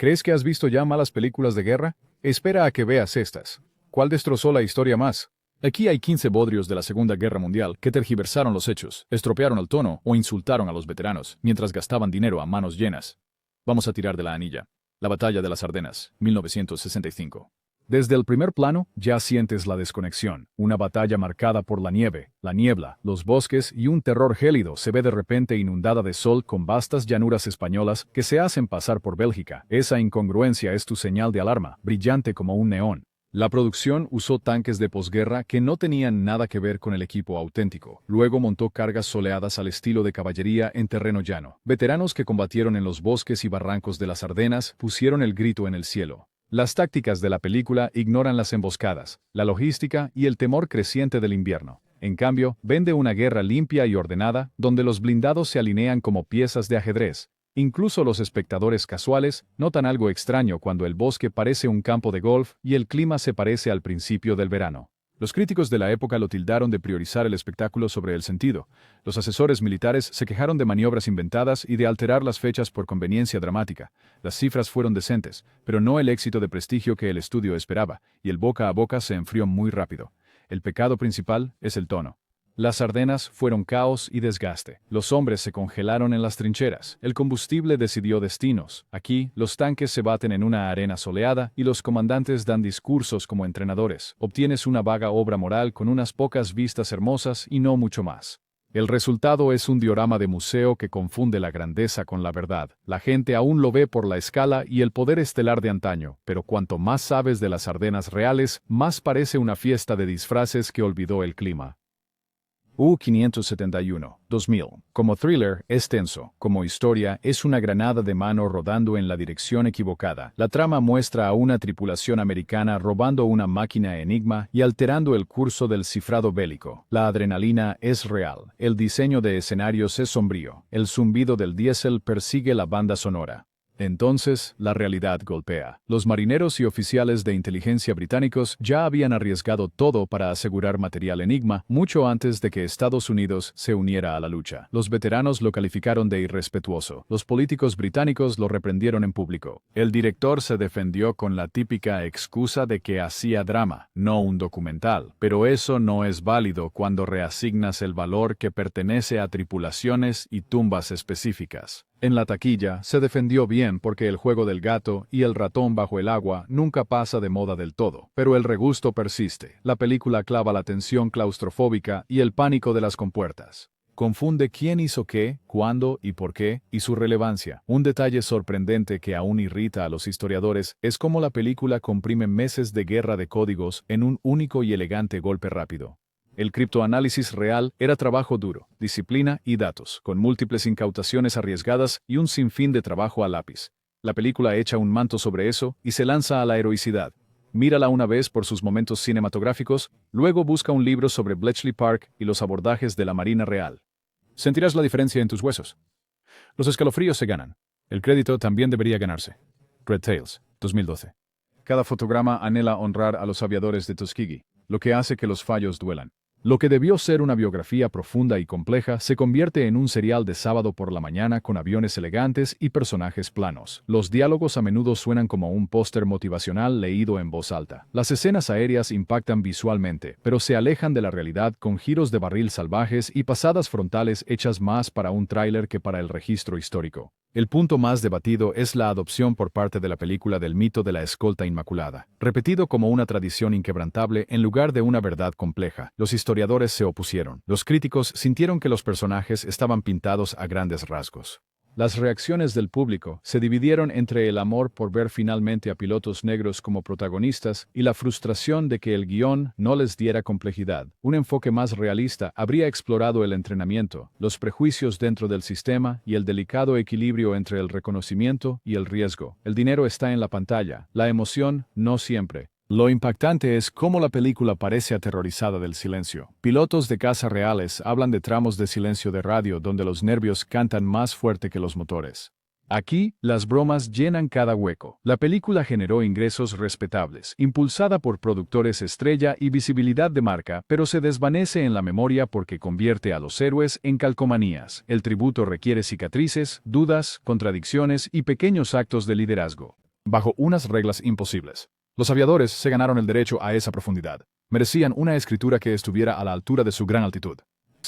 ¿Crees que has visto ya malas películas de guerra? Espera a que veas estas. ¿Cuál destrozó la historia más? Aquí hay 15 bodrios de la Segunda Guerra Mundial que tergiversaron los hechos, estropearon el tono o insultaron a los veteranos mientras gastaban dinero a manos llenas. Vamos a tirar de la anilla. La Batalla de las Ardenas, 1965. Desde el primer plano ya sientes la desconexión. Una batalla marcada por la nieve, la niebla, los bosques y un terror gélido se ve de repente inundada de sol con vastas llanuras españolas que se hacen pasar por Bélgica. Esa incongruencia es tu señal de alarma, brillante como un neón. La producción usó tanques de posguerra que no tenían nada que ver con el equipo auténtico. Luego montó cargas soleadas al estilo de caballería en terreno llano. Veteranos que combatieron en los bosques y barrancos de las Ardenas pusieron el grito en el cielo. Las tácticas de la película ignoran las emboscadas, la logística y el temor creciente del invierno. En cambio, vende una guerra limpia y ordenada, donde los blindados se alinean como piezas de ajedrez. Incluso los espectadores casuales notan algo extraño cuando el bosque parece un campo de golf y el clima se parece al principio del verano. Los críticos de la época lo tildaron de priorizar el espectáculo sobre el sentido. Los asesores militares se quejaron de maniobras inventadas y de alterar las fechas por conveniencia dramática. Las cifras fueron decentes, pero no el éxito de prestigio que el estudio esperaba, y el boca a boca se enfrió muy rápido. El pecado principal es el tono. Las Ardenas fueron caos y desgaste. Los hombres se congelaron en las trincheras. El combustible decidió destinos. Aquí, los tanques se baten en una arena soleada y los comandantes dan discursos como entrenadores. Obtienes una vaga obra moral con unas pocas vistas hermosas y no mucho más. El resultado es un diorama de museo que confunde la grandeza con la verdad. La gente aún lo ve por la escala y el poder estelar de antaño, pero cuanto más sabes de las Ardenas reales, más parece una fiesta de disfraces que olvidó el clima. U-571, 2000. Como thriller, es tenso. Como historia, es una granada de mano rodando en la dirección equivocada. La trama muestra a una tripulación americana robando una máquina Enigma y alterando el curso del cifrado bélico. La adrenalina es real. El diseño de escenarios es sombrío. El zumbido del diésel persigue la banda sonora. Entonces, la realidad golpea. Los marineros y oficiales de inteligencia británicos ya habían arriesgado todo para asegurar material Enigma mucho antes de que Estados Unidos se uniera a la lucha. Los veteranos lo calificaron de irrespetuoso. Los políticos británicos lo reprendieron en público. El director se defendió con la típica excusa de que hacía drama, no un documental. Pero eso no es válido cuando reasignas el valor que pertenece a tripulaciones y tumbas específicas. En la taquilla, se defendió bien porque el juego del gato y el ratón bajo el agua nunca pasa de moda del todo, pero el regusto persiste. La película clava la tensión claustrofóbica y el pánico de las compuertas. Confunde quién hizo qué, cuándo y por qué, y su relevancia. Un detalle sorprendente que aún irrita a los historiadores es cómo la película comprime meses de guerra de códigos en un único y elegante golpe rápido. El criptoanálisis real era trabajo duro, disciplina y datos, con múltiples incautaciones arriesgadas y un sinfín de trabajo a lápiz. La película echa un manto sobre eso y se lanza a la heroicidad. Mírala una vez por sus momentos cinematográficos, luego busca un libro sobre Bletchley Park y los abordajes de la Marina Real. Sentirás la diferencia en tus huesos. Los escalofríos se ganan. El crédito también debería ganarse. Red Tails, 2012. Cada fotograma anhela honrar a los aviadores de Tuskegee, lo que hace que los fallos duelan. Lo que debió ser una biografía profunda y compleja se convierte en un serial de sábado por la mañana con aviones elegantes y personajes planos. Los diálogos a menudo suenan como un póster motivacional leído en voz alta. Las escenas aéreas impactan visualmente, pero se alejan de la realidad con giros de barril salvajes y pasadas frontales hechas más para un tráiler que para el registro histórico. El punto más debatido es la adopción por parte de la película del mito de la escolta inmaculada, repetido como una tradición inquebrantable en lugar de una verdad compleja. Los historiadores se opusieron. Los críticos sintieron que los personajes estaban pintados a grandes rasgos. Las reacciones del público se dividieron entre el amor por ver finalmente a pilotos negros como protagonistas y la frustración de que el guión no les diera complejidad. Un enfoque más realista habría explorado el entrenamiento, los prejuicios dentro del sistema y el delicado equilibrio entre el reconocimiento y el riesgo. El dinero está en la pantalla, la emoción no siempre. Lo impactante es cómo la película parece aterrorizada del silencio. Pilotos de caza reales hablan de tramos de silencio de radio donde los nervios cantan más fuerte que los motores. Aquí, las bromas llenan cada hueco. La película generó ingresos respetables, impulsada por productores estrella y visibilidad de marca, pero se desvanece en la memoria porque convierte a los héroes en calcomanías. El tributo requiere cicatrices, dudas, contradicciones y pequeños actos de liderazgo. bajo unas reglas imposibles. Los aviadores se ganaron el derecho a esa profundidad. Merecían una escritura que estuviera a la altura de su gran altitud.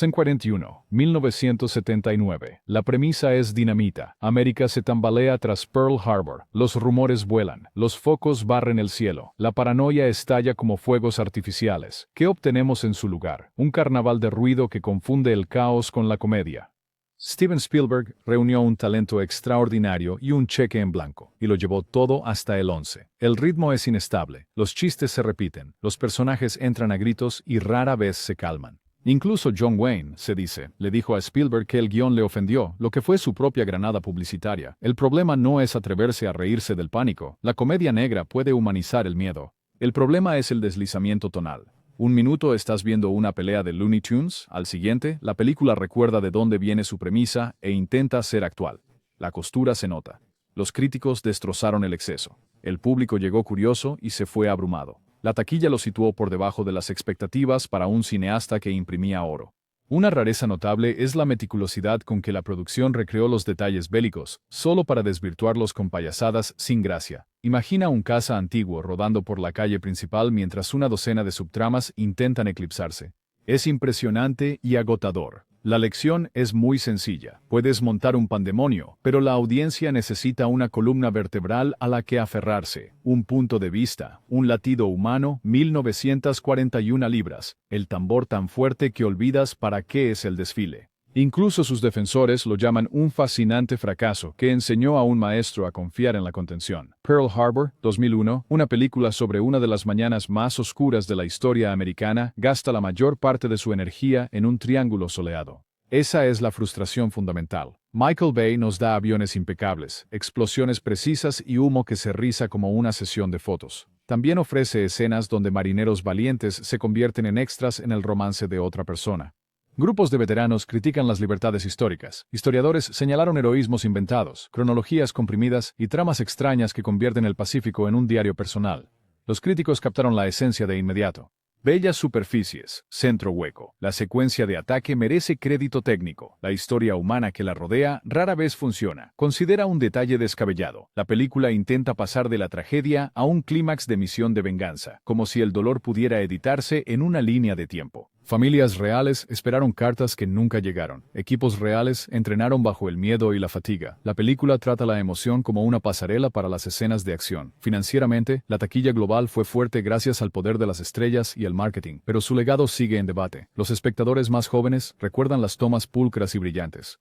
En 41, 1979. La premisa es dinamita. América se tambalea tras Pearl Harbor. Los rumores vuelan. Los focos barren el cielo. La paranoia estalla como fuegos artificiales. ¿Qué obtenemos en su lugar? Un carnaval de ruido que confunde el caos con la comedia. Steven Spielberg reunió un talento extraordinario y un cheque en blanco, y lo llevó todo hasta el 11. El ritmo es inestable, los chistes se repiten, los personajes entran a gritos y rara vez se calman. Incluso John Wayne, se dice, le dijo a Spielberg que el guión le ofendió, lo que fue su propia granada publicitaria. El problema no es atreverse a reírse del pánico. La comedia negra puede humanizar el miedo. El problema es el deslizamiento tonal. Un minuto estás viendo una pelea de Looney Tunes, al siguiente, la película recuerda de dónde viene su premisa e intenta ser actual. La costura se nota. Los críticos destrozaron el exceso. El público llegó curioso y se fue abrumado. La taquilla lo situó por debajo de las expectativas para un cineasta que imprimía oro. Una rareza notable es la meticulosidad con que la producción recreó los detalles bélicos, solo para desvirtuarlos con payasadas sin gracia. Imagina un caza antiguo rodando por la calle principal mientras una docena de subtramas intentan eclipsarse. Es impresionante y agotador. La lección es muy sencilla. Puedes montar un pandemonio, pero la audiencia necesita una columna vertebral a la que aferrarse, un punto de vista, un latido humano, 1941 libras, el tambor tan fuerte que olvidas para qué es el desfile. Incluso sus defensores lo llaman un fascinante fracaso que enseñó a un maestro a confiar en la contención. Pearl Harbor, 2001, una película sobre una de las mañanas más oscuras de la historia americana, gasta la mayor parte de su energía en un triángulo soleado. Esa es la frustración fundamental. Michael Bay nos da aviones impecables, explosiones precisas y humo que se riza como una sesión de fotos. También ofrece escenas donde marineros valientes se convierten en extras en el romance de otra persona. Grupos de veteranos critican las libertades históricas. Historiadores señalaron heroísmos inventados, cronologías comprimidas y tramas extrañas que convierten el Pacífico en un diario personal. Los críticos captaron la esencia de inmediato. Bellas superficies, centro hueco. La secuencia de ataque merece crédito técnico. La historia humana que la rodea rara vez funciona. Considera un detalle descabellado. La película intenta pasar de la tragedia a un clímax de misión de venganza, como si el dolor pudiera editarse en una línea de tiempo. Familias reales esperaron cartas que nunca llegaron. Equipos reales entrenaron bajo el miedo y la fatiga. La película trata la emoción como una pasarela para las escenas de acción. Financieramente, la taquilla global fue fuerte gracias al poder de las estrellas y el marketing, pero su legado sigue en debate. Los espectadores más jóvenes recuerdan las tomas pulcras y brillantes.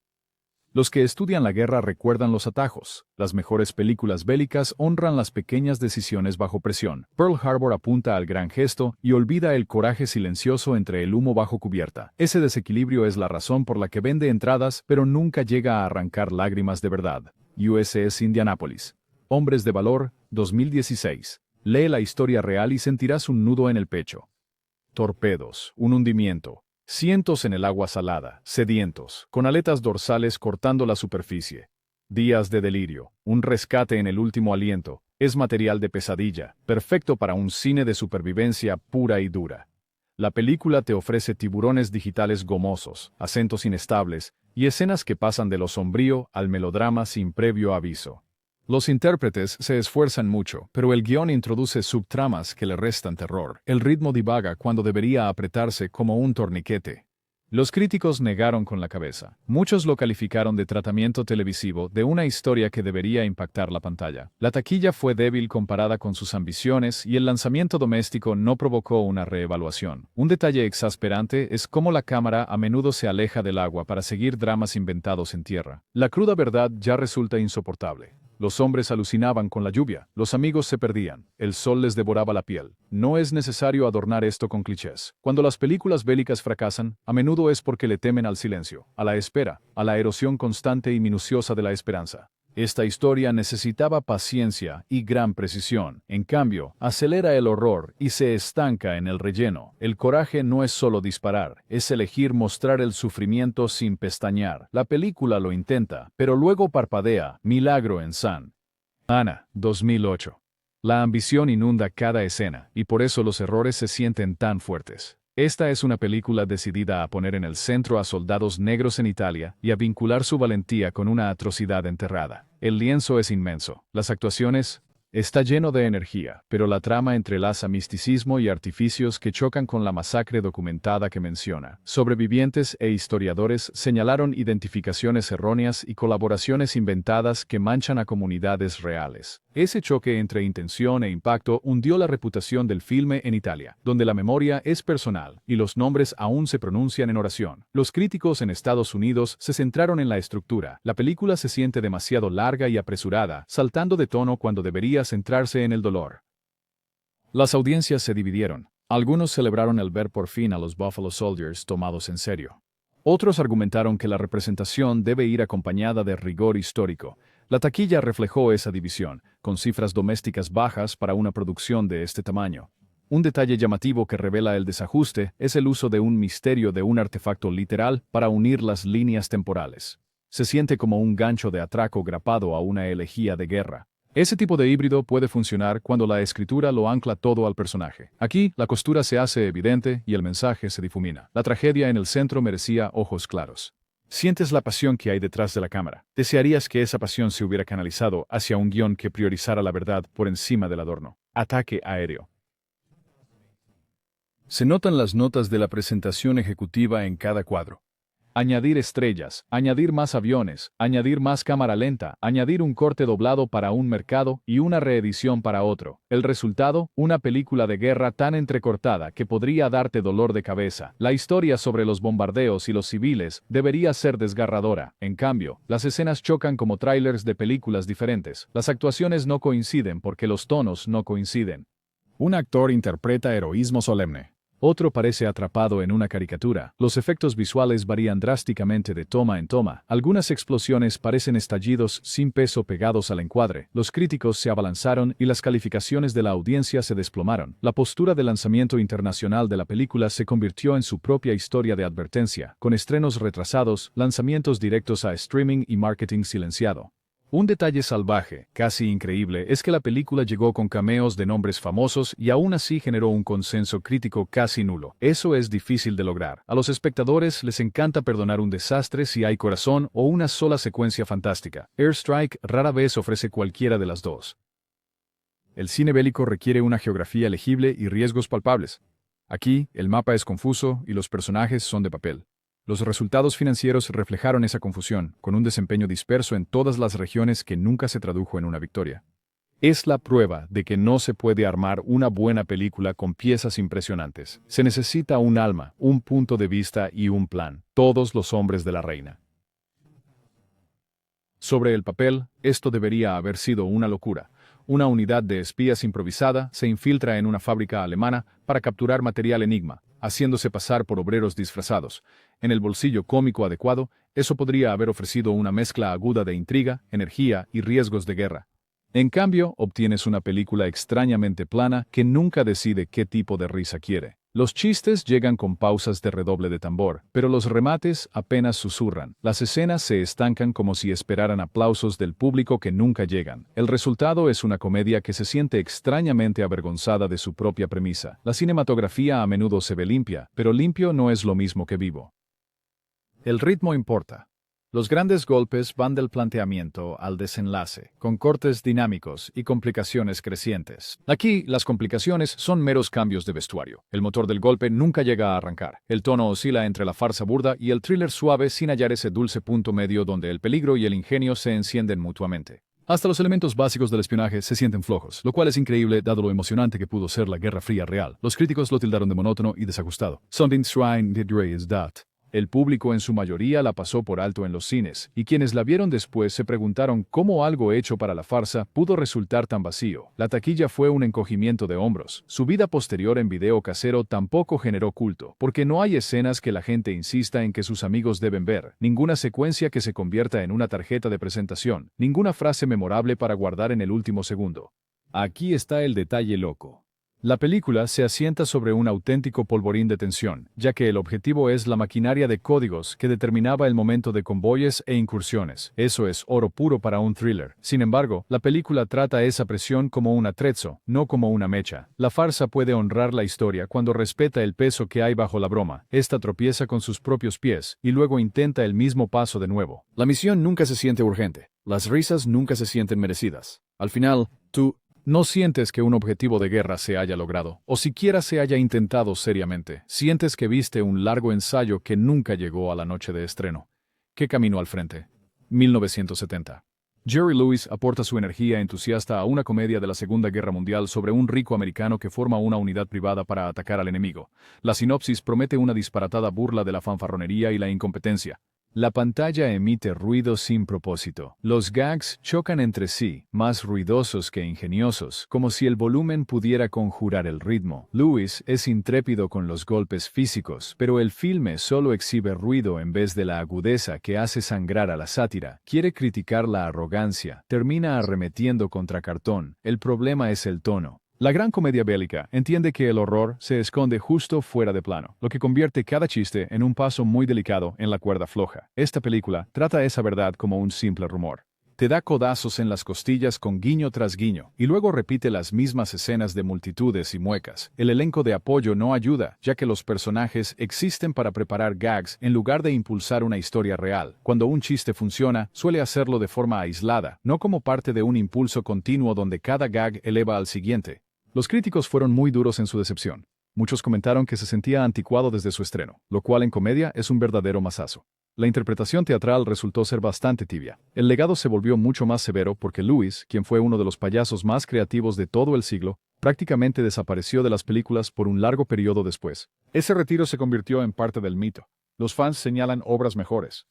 Los que estudian la guerra recuerdan los atajos. Las mejores películas bélicas honran las pequeñas decisiones bajo presión. Pearl Harbor apunta al gran gesto y olvida el coraje silencioso entre el humo bajo cubierta. Ese desequilibrio es la razón por la que vende entradas, pero nunca llega a arrancar lágrimas de verdad. USS Indianapolis. Hombres de valor, 2016. Lee la historia real y sentirás un nudo en el pecho. Torpedos, un hundimiento. Cientos en el agua salada, sedientos, con aletas dorsales cortando la superficie. Días de delirio, un rescate en el último aliento, es material de pesadilla, perfecto para un cine de supervivencia pura y dura. La película te ofrece tiburones digitales gomosos, acentos inestables y escenas que pasan de lo sombrío al melodrama sin previo aviso. Los intérpretes se esfuerzan mucho, pero el guión introduce subtramas que le restan terror. El ritmo divaga cuando debería apretarse como un torniquete. Los críticos negaron con la cabeza. Muchos lo calificaron de tratamiento televisivo de una historia que debería impactar la pantalla. La taquilla fue débil comparada con sus ambiciones y el lanzamiento doméstico no provocó una reevaluación. Un detalle exasperante es cómo la cámara a menudo se aleja del agua para seguir dramas inventados en tierra. La cruda verdad ya resulta insoportable. Los hombres alucinaban con la lluvia, los amigos se perdían, el sol les devoraba la piel. No es necesario adornar esto con clichés. Cuando las películas bélicas fracasan, a menudo es porque le temen al silencio, a la espera, a la erosión constante y minuciosa de la esperanza. Esta historia necesitaba paciencia y gran precisión. En cambio, acelera el horror y se estanca en el relleno. El coraje no es solo disparar, es elegir mostrar el sufrimiento sin pestañear. La película lo intenta, pero luego parpadea. Milagro en San Ana, 2008. La ambición inunda cada escena, y por eso los errores se sienten tan fuertes. Esta es una película decidida a poner en el centro a soldados negros en Italia y a vincular su valentía con una atrocidad enterrada. El lienzo es inmenso. Las actuaciones, Está lleno de energía, pero la trama entrelaza misticismo y artificios que chocan con la masacre documentada que menciona. Sobrevivientes e historiadores señalaron identificaciones erróneas y colaboraciones inventadas que manchan a comunidades reales. Ese choque entre intención e impacto hundió la reputación del filme en Italia, donde la memoria es personal y los nombres aún se pronuncian en oración. Los críticos en Estados Unidos se centraron en la estructura. La película se siente demasiado larga y apresurada, saltando de tono cuando debería centrarse en el dolor. Las audiencias se dividieron. Algunos celebraron el ver por fin a los Buffalo Soldiers tomados en serio. Otros argumentaron que la representación debe ir acompañada de rigor histórico. La taquilla reflejó esa división, con cifras domésticas bajas para una producción de este tamaño. Un detalle llamativo que revela el desajuste es el uso de un misterio de un artefacto literal para unir las líneas temporales. Se siente como un gancho de atraco grapado a una elegía de guerra. Ese tipo de híbrido puede funcionar cuando la escritura lo ancla todo al personaje. Aquí, la costura se hace evidente y el mensaje se difumina. La tragedia en el centro merecía ojos claros. Sientes la pasión que hay detrás de la cámara. Desearías que esa pasión se hubiera canalizado hacia un guión que priorizara la verdad por encima del adorno. Ataque aéreo. Se notan las notas de la presentación ejecutiva en cada cuadro. Añadir estrellas, añadir más aviones, añadir más cámara lenta, añadir un corte doblado para un mercado y una reedición para otro. El resultado, una película de guerra tan entrecortada que podría darte dolor de cabeza. La historia sobre los bombardeos y los civiles debería ser desgarradora. En cambio, las escenas chocan como tráilers de películas diferentes. Las actuaciones no coinciden porque los tonos no coinciden. Un actor interpreta heroísmo solemne. Otro parece atrapado en una caricatura. Los efectos visuales varían drásticamente de toma en toma. Algunas explosiones parecen estallidos sin peso pegados al encuadre. Los críticos se abalanzaron y las calificaciones de la audiencia se desplomaron. La postura de lanzamiento internacional de la película se convirtió en su propia historia de advertencia, con estrenos retrasados, lanzamientos directos a streaming y marketing silenciado. Un detalle salvaje, casi increíble, es que la película llegó con cameos de nombres famosos y aún así generó un consenso crítico casi nulo. Eso es difícil de lograr. A los espectadores les encanta perdonar un desastre si hay corazón o una sola secuencia fantástica. Airstrike rara vez ofrece cualquiera de las dos. El cine bélico requiere una geografía legible y riesgos palpables. Aquí, el mapa es confuso y los personajes son de papel. Los resultados financieros reflejaron esa confusión, con un desempeño disperso en todas las regiones que nunca se tradujo en una victoria. Es la prueba de que no se puede armar una buena película con piezas impresionantes. Se necesita un alma, un punto de vista y un plan. Todos los hombres de la reina. Sobre el papel, esto debería haber sido una locura. Una unidad de espías improvisada se infiltra en una fábrica alemana para capturar material enigma, haciéndose pasar por obreros disfrazados. En el bolsillo cómico adecuado, eso podría haber ofrecido una mezcla aguda de intriga, energía y riesgos de guerra. En cambio, obtienes una película extrañamente plana que nunca decide qué tipo de risa quiere. Los chistes llegan con pausas de redoble de tambor, pero los remates apenas susurran. Las escenas se estancan como si esperaran aplausos del público que nunca llegan. El resultado es una comedia que se siente extrañamente avergonzada de su propia premisa. La cinematografía a menudo se ve limpia, pero limpio no es lo mismo que vivo. El ritmo importa. Los grandes golpes van del planteamiento al desenlace, con cortes dinámicos y complicaciones crecientes. Aquí, las complicaciones son meros cambios de vestuario. El motor del golpe nunca llega a arrancar. El tono oscila entre la farsa burda y el thriller suave sin hallar ese dulce punto medio donde el peligro y el ingenio se encienden mutuamente. Hasta los elementos básicos del espionaje se sienten flojos, lo cual es increíble dado lo emocionante que pudo ser la Guerra Fría real. Los críticos lo tildaron de monótono y desajustado. Something strange did raise that. El público en su mayoría la pasó por alto en los cines, y quienes la vieron después se preguntaron cómo algo hecho para la farsa pudo resultar tan vacío. La taquilla fue un encogimiento de hombros. Su vida posterior en video casero tampoco generó culto, porque no hay escenas que la gente insista en que sus amigos deben ver, ninguna secuencia que se convierta en una tarjeta de presentación, ninguna frase memorable para guardar en el último segundo. Aquí está el detalle loco. La película se asienta sobre un auténtico polvorín de tensión, ya que el objetivo es la maquinaria de códigos que determinaba el momento de convoyes e incursiones. Eso es oro puro para un thriller. Sin embargo, la película trata esa presión como un atrezzo, no como una mecha. La farsa puede honrar la historia cuando respeta el peso que hay bajo la broma. Esta tropieza con sus propios pies y luego intenta el mismo paso de nuevo. La misión nunca se siente urgente. Las risas nunca se sienten merecidas. Al final, tú No sientes que un objetivo de guerra se haya logrado, o siquiera se haya intentado seriamente. Sientes que viste un largo ensayo que nunca llegó a la noche de estreno. ¿Qué camino al frente? 1970. Jerry Lewis aporta su energía entusiasta a una comedia de la Segunda Guerra Mundial sobre un rico americano que forma una unidad privada para atacar al enemigo. La sinopsis promete una disparatada burla de la fanfarronería y la incompetencia. La pantalla emite ruido sin propósito. Los gags chocan entre sí, más ruidosos que ingeniosos, como si el volumen pudiera conjurar el ritmo. Lewis es intrépido con los golpes físicos, pero el filme solo exhibe ruido en vez de la agudeza que hace sangrar a la sátira. Quiere criticar la arrogancia, termina arremetiendo contra cartón. El problema es el tono. La gran comedia bélica entiende que el horror se esconde justo fuera de plano, lo que convierte cada chiste en un paso muy delicado en la cuerda floja. Esta película trata esa verdad como un simple rumor. Te da codazos en las costillas con guiño tras guiño, y luego repite las mismas escenas de multitudes y muecas. El elenco de apoyo no ayuda, ya que los personajes existen para preparar gags en lugar de impulsar una historia real. Cuando un chiste funciona, suele hacerlo de forma aislada, no como parte de un impulso continuo donde cada gag eleva al siguiente. Los críticos fueron muy duros en su decepción. Muchos comentaron que se sentía anticuado desde su estreno, lo cual en comedia es un verdadero mazazo. La interpretación teatral resultó ser bastante tibia. El legado se volvió mucho más severo porque Lewis, quien fue uno de los payasos más creativos de todo el siglo, prácticamente desapareció de las películas por un largo periodo después. Ese retiro se convirtió en parte del mito. Los fans señalan obras mejores.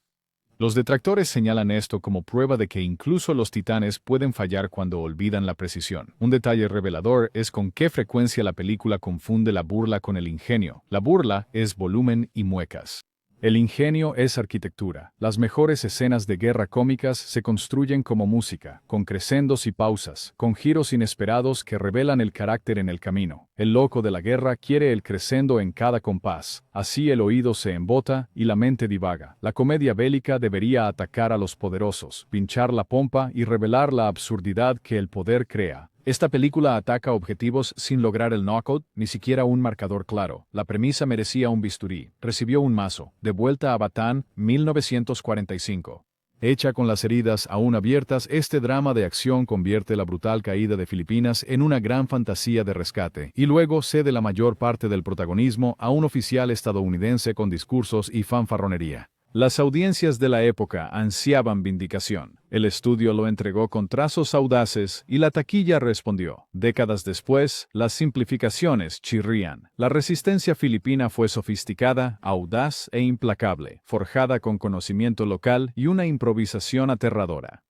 Los detractores señalan esto como prueba de que incluso los titanes pueden fallar cuando olvidan la precisión. Un detalle revelador es con qué frecuencia la película confunde la burla con el ingenio. La burla es volumen y muecas. El ingenio es arquitectura. Las mejores escenas de guerra cómicas se construyen como música, con crescendos y pausas, con giros inesperados que revelan el carácter en el camino. El loco de la guerra quiere el crescendo en cada compás. Así el oído se embota y la mente divaga. La comedia bélica debería atacar a los poderosos, pinchar la pompa y revelar la absurdidad que el poder crea. Esta película ataca objetivos sin lograr el knockout, ni siquiera un marcador claro. La premisa merecía un bisturí. Recibió un mazo. De vuelta a Batán, 1945. Hecha con las heridas aún abiertas, este drama de acción convierte la brutal caída de Filipinas en una gran fantasía de rescate, y luego cede la mayor parte del protagonismo a un oficial estadounidense con discursos y fanfarronería. Las audiencias de la época ansiaban vindicación. El estudio lo entregó con trazos audaces y la taquilla respondió. Décadas después, las simplificaciones chirrían. La resistencia filipina fue sofisticada, audaz e implacable, forjada con conocimiento local y una improvisación aterradora.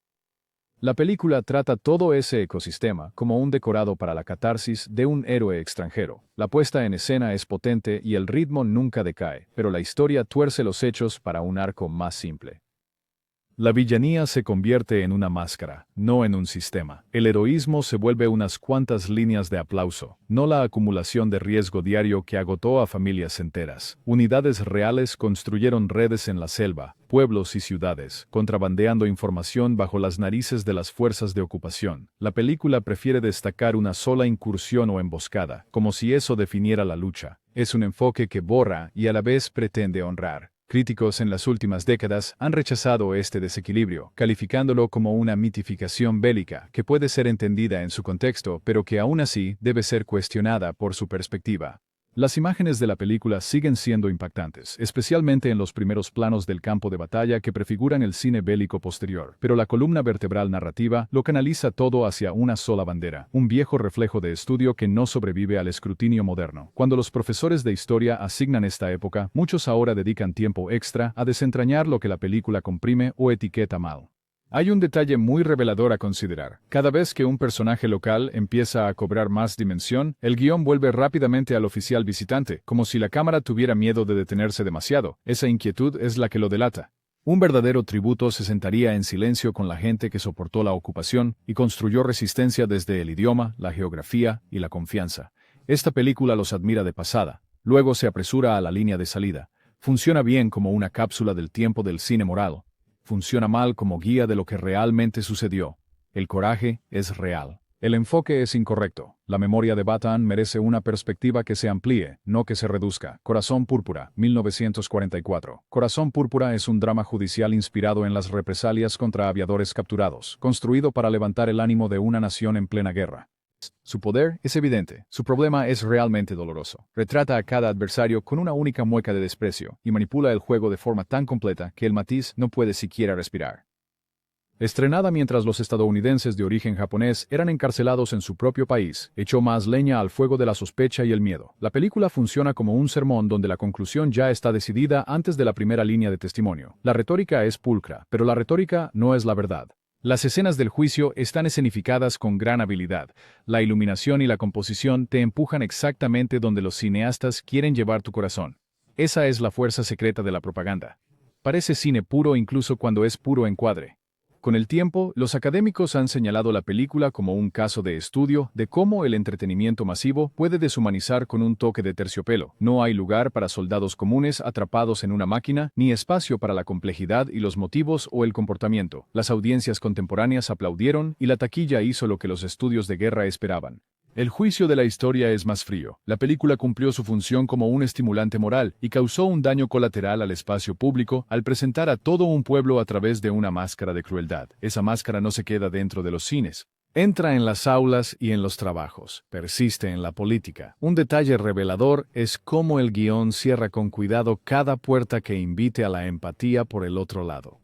La película trata todo ese ecosistema como un decorado para la catarsis de un héroe extranjero. La puesta en escena es potente y el ritmo nunca decae, pero la historia tuerce los hechos para un arco más simple. La villanía se convierte en una máscara, no en un sistema. El heroísmo se vuelve unas cuantas líneas de aplauso, no la acumulación de riesgo diario que agotó a familias enteras. Unidades reales construyeron redes en la selva, pueblos y ciudades, contrabandeando información bajo las narices de las fuerzas de ocupación. La película prefiere destacar una sola incursión o emboscada, como si eso definiera la lucha. Es un enfoque que borra y a la vez pretende honrar. Críticos en las últimas décadas han rechazado este desequilibrio, calificándolo como una mitificación bélica que puede ser entendida en su contexto, pero que aún así debe ser cuestionada por su perspectiva. Las imágenes de la película siguen siendo impactantes, especialmente en los primeros planos del campo de batalla que prefiguran el cine bélico posterior, pero la columna vertebral narrativa lo canaliza todo hacia una sola bandera, un viejo reflejo de estudio que no sobrevive al escrutinio moderno. Cuando los profesores de historia asignan esta época, muchos ahora dedican tiempo extra a desentrañar lo que la película comprime o etiqueta mal. Hay un detalle muy revelador a considerar. Cada vez que un personaje local empieza a cobrar más dimensión, el guión vuelve rápidamente al oficial visitante, como si la cámara tuviera miedo de detenerse demasiado. Esa inquietud es la que lo delata. Un verdadero tributo se sentaría en silencio con la gente que soportó la ocupación y construyó resistencia desde el idioma, la geografía y la confianza. Esta película los admira de pasada, luego se apresura a la línea de salida. Funciona bien como una cápsula del tiempo del cine moral. Funciona mal como guía de lo que realmente sucedió. El coraje es real. El enfoque es incorrecto. La memoria de Bataan merece una perspectiva que se amplíe, no que se reduzca. Corazón Púrpura, 1944. Corazón Púrpura es un drama judicial inspirado en las represalias contra aviadores capturados, construido para levantar el ánimo de una nación en plena guerra. Su poder es evidente, su problema es realmente doloroso. Retrata a cada adversario con una única mueca de desprecio y manipula el juego de forma tan completa que el matiz no puede siquiera respirar. Estrenada mientras los estadounidenses de origen japonés eran encarcelados en su propio país, echó más leña al fuego de la sospecha y el miedo. La película funciona como un sermón donde la conclusión ya está decidida antes de la primera línea de testimonio. La retórica es pulcra, pero la retórica no es la verdad. Las escenas del juicio están escenificadas con gran habilidad. La iluminación y la composición te empujan exactamente donde los cineastas quieren llevar tu corazón. Esa es la fuerza secreta de la propaganda. Parece cine puro incluso cuando es puro encuadre. Con el tiempo, los académicos han señalado la película como un caso de estudio de cómo el entretenimiento masivo puede deshumanizar con un toque de terciopelo. No hay lugar para soldados comunes atrapados en una máquina, ni espacio para la complejidad y los motivos o el comportamiento. Las audiencias contemporáneas aplaudieron y la taquilla hizo lo que los estudios de guerra esperaban. El juicio de la historia es más frío. La película cumplió su función como un estimulante moral y causó un daño colateral al espacio público al presentar a todo un pueblo a través de una máscara de crueldad. Esa máscara no se queda dentro de los cines. Entra en las aulas y en los trabajos. Persiste en la política. Un detalle revelador es cómo el guión cierra con cuidado cada puerta que invite a la empatía por el otro lado.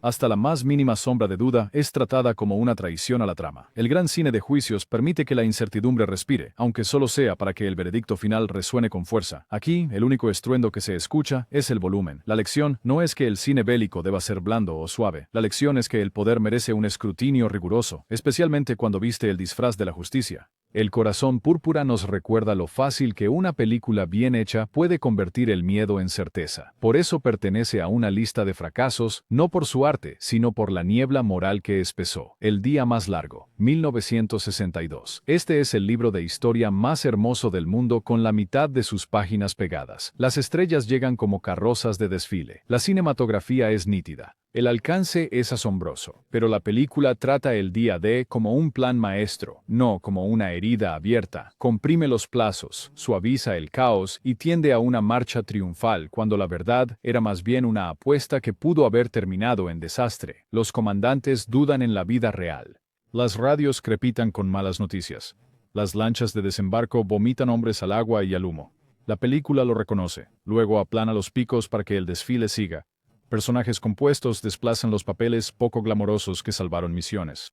Hasta la más mínima sombra de duda es tratada como una traición a la trama. El gran cine de juicios permite que la incertidumbre respire, aunque solo sea para que el veredicto final resuene con fuerza. Aquí, el único estruendo que se escucha es el volumen. La lección no es que el cine bélico deba ser blando o suave. La lección es que el poder merece un escrutinio riguroso, especialmente cuando viste el disfraz de la justicia. El corazón púrpura nos recuerda lo fácil que una película bien hecha puede convertir el miedo en certeza. Por eso pertenece a una lista de fracasos, no por su arte, sino por la niebla moral que espesó. El día más largo, 1962. Este es el libro de historia más hermoso del mundo con la mitad de sus páginas pegadas. Las estrellas llegan como carrozas de desfile. La cinematografía es nítida. El alcance es asombroso, pero la película trata el día D como un plan maestro, no como una herida abierta. Comprime los plazos, suaviza el caos y tiende a una marcha triunfal cuando la verdad era más bien una apuesta que pudo haber terminado en desastre. Los comandantes dudan en la vida real. Las radios crepitan con malas noticias. Las lanchas de desembarco vomitan hombres al agua y al humo. La película lo reconoce, luego aplana los picos para que el desfile siga. Personajes compuestos desplazan los papeles poco glamorosos que salvaron misiones.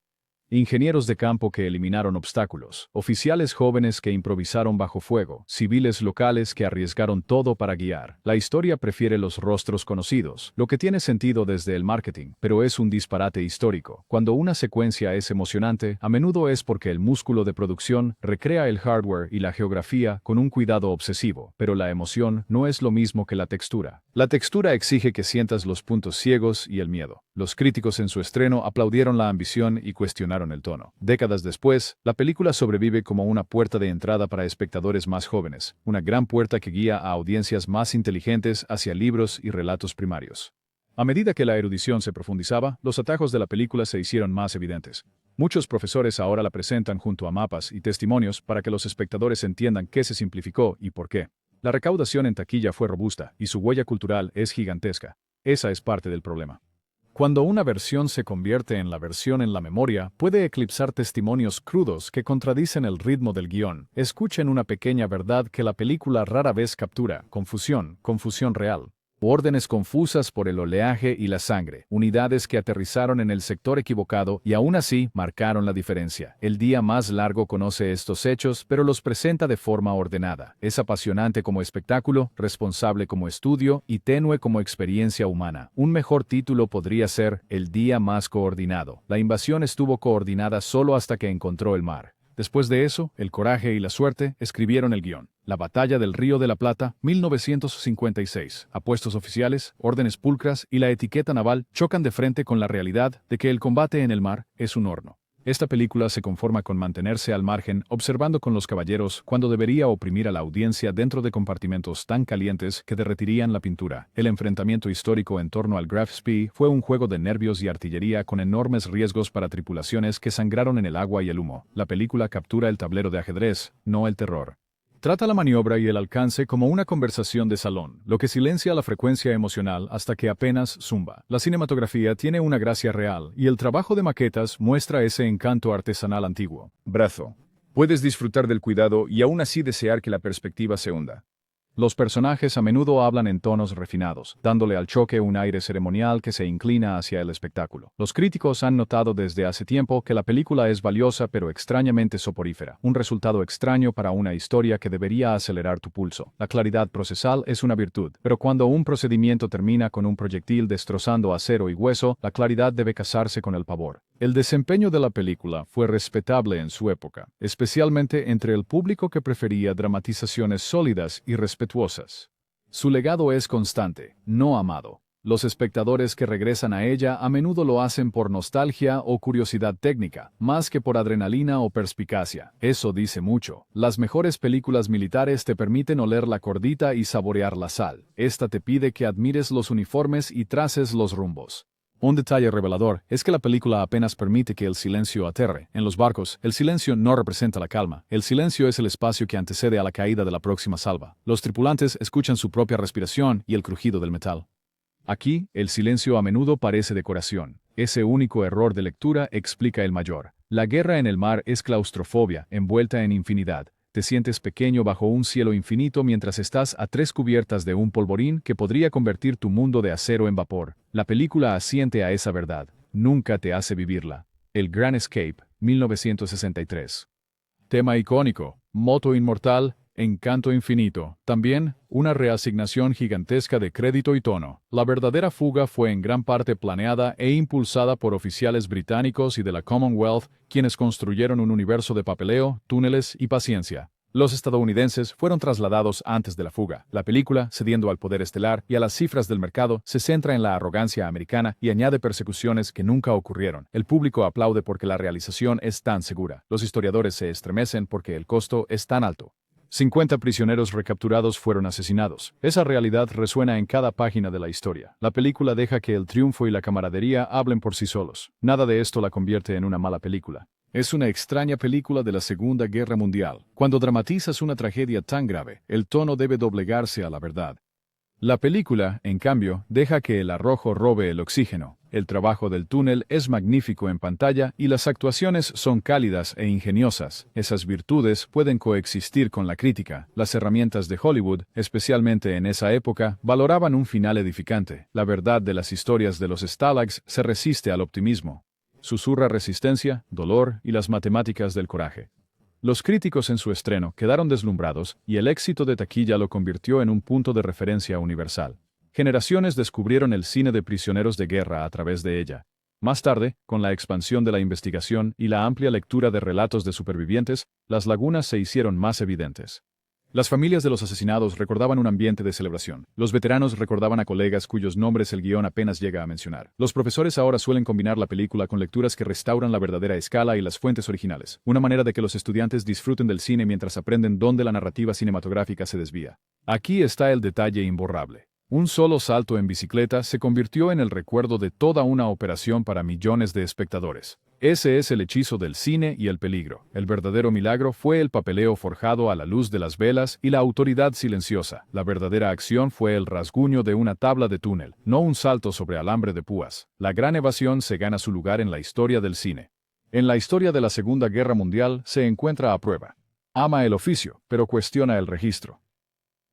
Ingenieros de campo que eliminaron obstáculos, oficiales jóvenes que improvisaron bajo fuego, civiles locales que arriesgaron todo para guiar. La historia prefiere los rostros conocidos, lo que tiene sentido desde el marketing, pero es un disparate histórico. Cuando una secuencia es emocionante, a menudo es porque el músculo de producción recrea el hardware y la geografía con un cuidado obsesivo, pero la emoción no es lo mismo que la textura. La textura exige que sientas los puntos ciegos y el miedo. Los críticos en su estreno aplaudieron la ambición y cuestionaron el tono. Décadas después, la película sobrevive como una puerta de entrada para espectadores más jóvenes, una gran puerta que guía a audiencias más inteligentes hacia libros y relatos primarios. A medida que la erudición se profundizaba, los atajos de la película se hicieron más evidentes. Muchos profesores ahora la presentan junto a mapas y testimonios para que los espectadores entiendan qué se simplificó y por qué. La recaudación en taquilla fue robusta y su huella cultural es gigantesca. Esa es parte del problema. Cuando una versión se convierte en la versión en la memoria, puede eclipsar testimonios crudos que contradicen el ritmo del guión. Escuchen una pequeña verdad que la película rara vez captura: confusión real. Órdenes confusas por el oleaje y la sangre, unidades que aterrizaron en el sector equivocado y aún así marcaron la diferencia. El día más largo conoce estos hechos, pero los presenta de forma ordenada. Es apasionante como espectáculo, responsable como estudio y tenue como experiencia humana. Un mejor título podría ser El día más coordinado. La invasión estuvo coordinada solo hasta que encontró el mar. Después de eso, el coraje y la suerte escribieron el guión. La Batalla del Río de la Plata, 1956. Apuestos oficiales, órdenes pulcras y la etiqueta naval chocan de frente con la realidad de que el combate en el mar es un horno. Esta película se conforma con mantenerse al margen, observando con los caballeros cuando debería oprimir a la audiencia dentro de compartimentos tan calientes que derretirían la pintura. El enfrentamiento histórico en torno al Graf Spee fue un juego de nervios y artillería con enormes riesgos para tripulaciones que sangraron en el agua y el humo. La película captura el tablero de ajedrez, no el terror. Trata la maniobra y el alcance como una conversación de salón, lo que silencia la frecuencia emocional hasta que apenas zumba. La cinematografía tiene una gracia real y el trabajo de maquetas muestra ese encanto artesanal antiguo. Brazo. Puedes disfrutar del cuidado y aún así desear que la perspectiva se hunda. Los personajes a menudo hablan en tonos refinados, dándole al choque un aire ceremonial que se inclina hacia el espectáculo. Los críticos han notado desde hace tiempo que la película es valiosa pero extrañamente soporífera, un resultado extraño para una historia que debería acelerar tu pulso. La claridad procesal es una virtud, pero cuando un procedimiento termina con un proyectil destrozando acero y hueso, la claridad debe casarse con el pavor. El desempeño de la película fue respetable en su época, especialmente entre el público que prefería dramatizaciones sólidas y respetuosas. Su legado es constante, no amado. Los espectadores que regresan a ella a menudo lo hacen por nostalgia o curiosidad técnica, más que por adrenalina o perspicacia. Eso dice mucho. Las mejores películas militares te permiten oler la cordita y saborear la sal. Esta te pide que admires los uniformes y traces los rumbos. Un detalle revelador es que la película apenas permite que el silencio aterre. En los barcos, el silencio no representa la calma. El silencio es el espacio que antecede a la caída de la próxima salva. Los tripulantes escuchan su propia respiración y el crujido del metal. Aquí, el silencio a menudo parece decoración. Ese único error de lectura explica el mayor. La guerra en el mar es claustrofobia, envuelta en infinidad. Te sientes pequeño bajo un cielo infinito mientras estás a 3 cubiertas de un polvorín que podría convertir tu mundo de acero en vapor. La película asiente a esa verdad. Nunca te hace vivirla. El Gran Escape, 1963. Tema icónico, moto inmortal, encanto infinito. También, una reasignación gigantesca de crédito y tono. La verdadera fuga fue en gran parte planeada e impulsada por oficiales británicos y de la Commonwealth, quienes construyeron un universo de papeleo, túneles y paciencia. Los estadounidenses fueron trasladados antes de la fuga. La película, cediendo al poder estelar y a las cifras del mercado, se centra en la arrogancia americana y añade persecuciones que nunca ocurrieron. El público aplaude porque la realización es tan segura. Los historiadores se estremecen porque el costo es tan alto. 50 prisioneros recapturados fueron asesinados. Esa realidad resuena en cada página de la historia. La película deja que el triunfo y la camaradería hablen por sí solos. Nada de esto la convierte en una mala película. Es una extraña película de la Segunda Guerra Mundial. Cuando dramatizas una tragedia tan grave, el tono debe doblegarse a la verdad. La película, en cambio, deja que el arrojo robe el oxígeno. El trabajo del túnel es magnífico en pantalla y las actuaciones son cálidas e ingeniosas. Esas virtudes pueden coexistir con la crítica. Las herramientas de Hollywood, especialmente en esa época, valoraban un final edificante. La verdad de las historias de los Stalags se resiste al optimismo. Susurra resistencia, dolor y las matemáticas del coraje. Los críticos en su estreno quedaron deslumbrados y el éxito de taquilla lo convirtió en un punto de referencia universal. Generaciones descubrieron el cine de prisioneros de guerra a través de ella. Más tarde, con la expansión de la investigación y la amplia lectura de relatos de supervivientes, las lagunas se hicieron más evidentes. Las familias de los asesinados recordaban un ambiente de celebración. Los veteranos recordaban a colegas cuyos nombres el guión apenas llega a mencionar. Los profesores ahora suelen combinar la película con lecturas que restauran la verdadera escala y las fuentes originales, una manera de que los estudiantes disfruten del cine mientras aprenden dónde la narrativa cinematográfica se desvía. Aquí está el detalle imborrable. Un solo salto en bicicleta se convirtió en el recuerdo de toda una operación para millones de espectadores. Ese es el hechizo del cine y el peligro. El verdadero milagro fue el papeleo forjado a la luz de las velas y la autoridad silenciosa. La verdadera acción fue el rasguño de una tabla de túnel, no un salto sobre alambre de púas. La gran evasión se gana su lugar en la historia del cine. En la historia de la Segunda Guerra Mundial se encuentra a prueba. Ama el oficio, pero cuestiona el registro.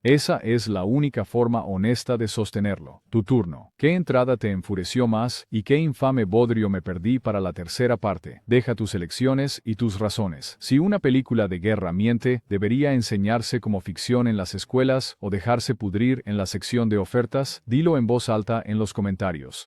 Esa es la única forma honesta de sostenerlo. Tu turno. ¿Qué entrada te enfureció más y qué infame bodrio me perdí para la tercera parte? Deja tus elecciones y tus razones. Si una película de guerra miente, ¿debería enseñarse como ficción en las escuelas o dejarse pudrir en la sección de ofertas? Dilo en voz alta en los comentarios.